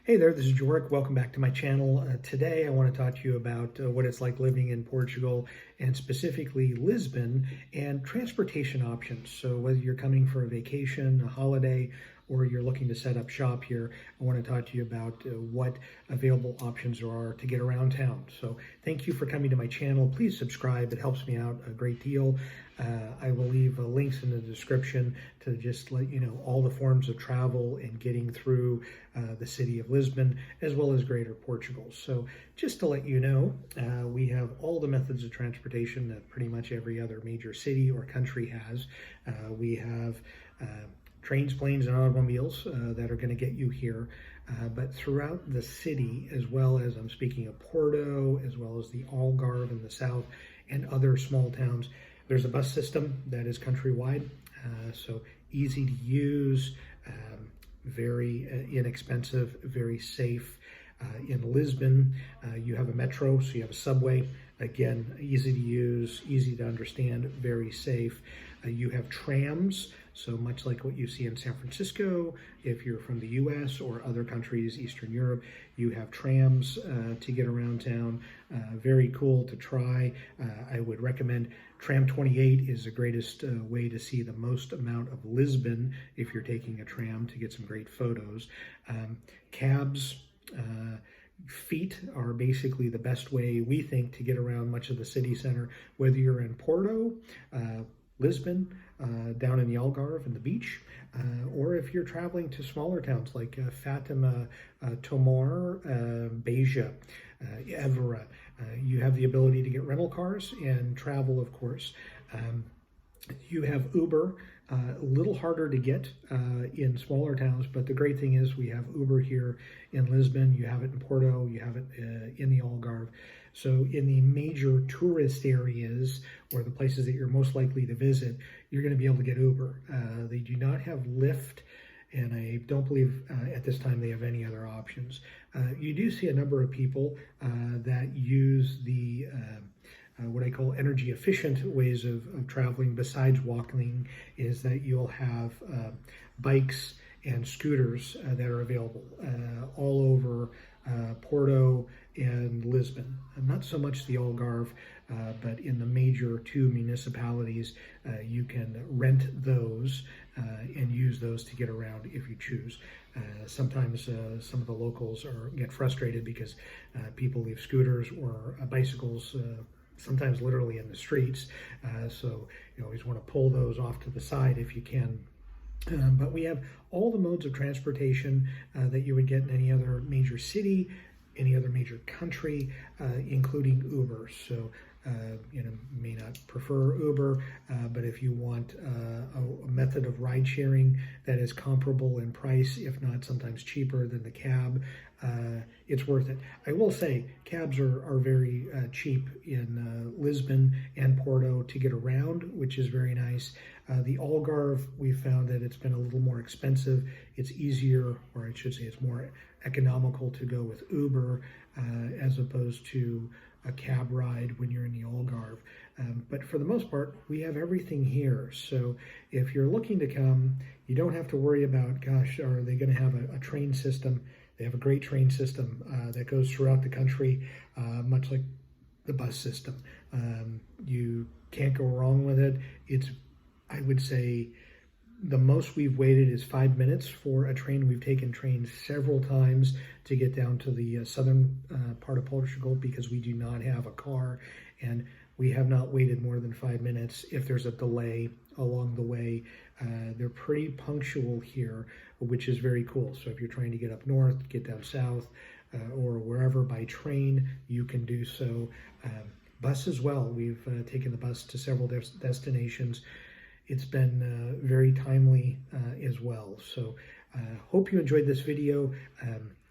Hey there, this is Joric. Welcome back to my channel. Today I want to talk to you about what it's like living in Portugal and specifically Lisbon and transportation options. So whether you're coming for a vacation, a holiday, or you're looking to set up shop here, I want to talk to you about what available options there are to get around town. So thank you for coming to my channel. Please subscribe. It helps me out a great deal. I will leave links in the description to just let you know all the forms of travel and getting through the city of Lisbon as well as greater Portugal. So just to let you know, we have all the methods of transportation that pretty much every other major city or country has. We have trains, planes, and automobiles that are going to get you here. But throughout the city, as well as I'm speaking of Porto, as well as the Algarve in the south and other small towns, there's a bus system that is countrywide, so easy to use, very inexpensive, very safe. In Lisbon, you have a metro, so you have a subway. Again, easy to use, easy to understand, very safe. You have trams, so much like what you see in San Francisco, if you're from the US or other countries, Eastern Europe, you have trams to get around town. Very cool to try. I would recommend Tram 28 is the greatest way to see the most amount of Lisbon if you're taking a tram to get some great photos. Cabs, feet are basically the best way, we think, to get around much of the city center, whether you're in Porto, Lisbon, down in the Algarve and the beach, or if you're traveling to smaller towns like Fatima, Tomar, Beja, Évora, you have the ability to get rental cars and travel, of course. You have Uber, a little harder to get in smaller towns, but the great thing is we have Uber here in Lisbon, you have it in Porto, you have it in the Algarve. So in the major tourist areas or the places that you're most likely to visit, you're going to be able to get Uber. They do not have Lyft, and I don't believe at this time they have any other options. You do see a number of people that use the what I call energy efficient ways of traveling besides walking, is that you'll have bikes and scooters that are available all over Porto and Lisbon. Not so much the Algarve, but in the major two municipalities, you can rent those and use those to get around if you choose. Sometimes some of the locals get frustrated because people leave scooters or bicycles sometimes literally in the streets, so you always want to pull those off to the side if you can. But we have all the modes of transportation that you would get in any other major city, any other major country, including Uber. So you may not prefer Uber, but if you want a method of ride sharing that is comparable in price, if not sometimes cheaper than the cab, it's worth it. I will say cabs are very cheap in Lisbon and Porto to get around, which is very nice. The Algarve, we found that it's been a little more expensive. It's easier, or I should say it's more economical to go with Uber as opposed to a cab ride when you're in the Algarve. But for the most part, we have everything here. So if you're looking to come, you don't have to worry about, gosh, are they going to have a train system? They have a great train system that goes throughout the country, much like the bus system. You can't go wrong with it. It's, I would say, the most we've waited is 5 minutes for a train. We've taken trains several times to get down to the southern part of Portugal because we do not have a car, and we have not waited more than 5 minutes if there's a delay along the way. They're pretty punctual here, which is very cool. So if you're trying to get up north, get down south, or wherever by train, you can do so. Bus as well. We've taken the bus to several destinations. It's been very timely as well. So hope you enjoyed this video.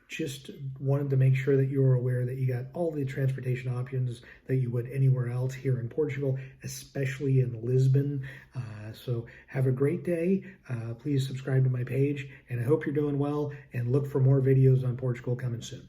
Just wanted to make sure that you were aware that you got all the transportation options that you would anywhere else here in Portugal, especially in Lisbon. So have a great day. Please subscribe to my page, and I hope you're doing well, and look for more videos on Portugal coming soon.